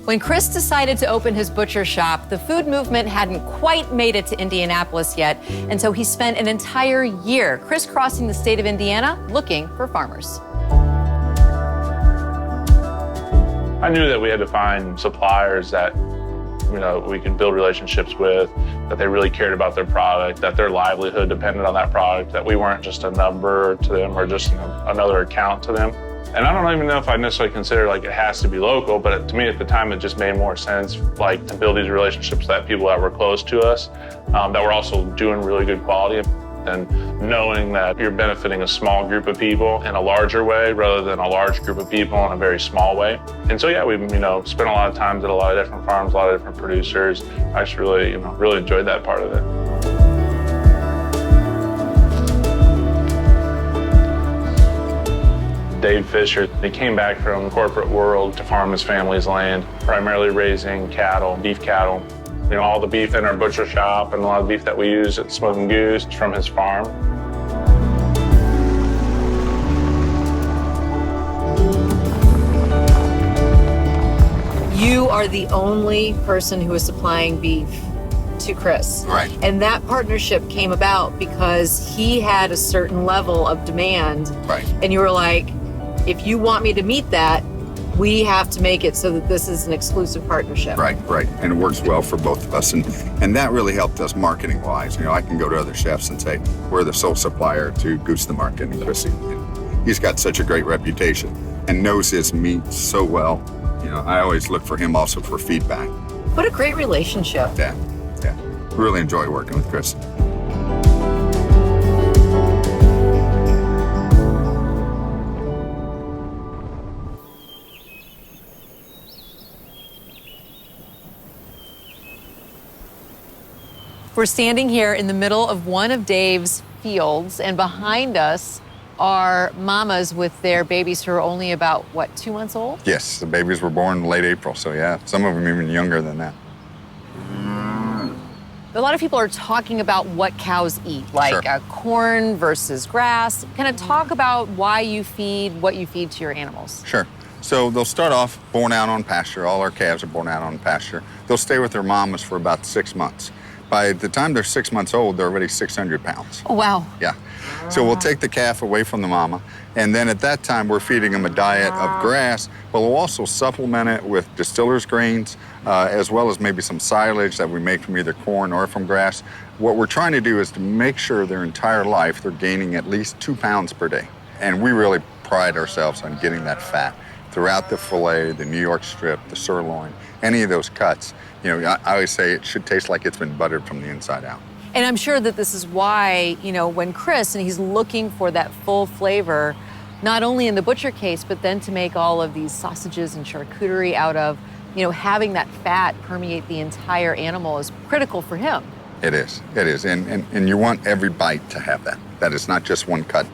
When Chris decided to open his butcher shop, the food movement hadn't quite made it to Indianapolis yet, and so he spent an entire year crisscrossing the state of Indiana looking for farmers. I knew that we had to find suppliers that we could build relationships with, that they really cared about their product, that their livelihood depended on that product, that we weren't just a number to them or just another account to them. And I don't even know if I necessarily consider like it has to be local, but to me at the time it just made more sense like to build these relationships that people that were close to us, that were also doing really good quality, and knowing that you're benefiting a small group of people in a larger way rather than a large group of people in a very small way. And so yeah, we spent a lot of time at a lot of different farms, a lot of different producers. I just really really enjoyed that part of it. Dave Fischer, he came back from the corporate world to farm his family's land, primarily raising cattle, beef cattle. All the beef in our butcher shop and a lot of beef that we use at Smoking Goose is from his farm. You are the only person who is supplying beef to Chris. Right. And that partnership came about because he had a certain level of demand. Right. And you were like, if you want me to meet that, we have to make it so that this is an exclusive partnership. Right. And it works well for both of us. And that really helped us marketing-wise. I can go to other chefs and say, we're the sole supplier to Goose the Market and Chris. He's got such a great reputation and knows his meat so well. I always look for him also for feedback. What a great relationship. Yeah. Really enjoy working with Chris. We're standing here in the middle of one of Dave's fields, and behind us are mamas with their babies who are only about, 2 months old? Yes, the babies were born late April, so yeah, some of them even younger than that. A lot of people are talking about what cows eat, like Sure. Corn versus grass. Kind of talk about why you feed what you feed to your animals. Sure. So they'll start off born out on pasture. All our calves are born out on pasture. They'll stay with their mamas for about 6 months. By the time they're 6 months old, they're already 600 pounds. Oh, wow. Yeah. So we'll take the calf away from the mama, and then at that time, we're feeding them a diet of grass, but we'll also supplement it with distiller's grains, as well as maybe some silage that we make from either corn or from grass. What we're trying to do is to make sure their entire life they're gaining at least 2 pounds per day. And we really pride ourselves on getting that fat throughout the filet, the New York strip, the sirloin, any of those cuts. I always say it should taste like it's been buttered from the inside out. And I'm sure that this is why, when Chris, and he's looking for that full flavor, not only in the butcher case, but then to make all of these sausages and charcuterie out of, having that fat permeate the entire animal is critical for him. It is. And you want every bite to have that. That is not just one cut.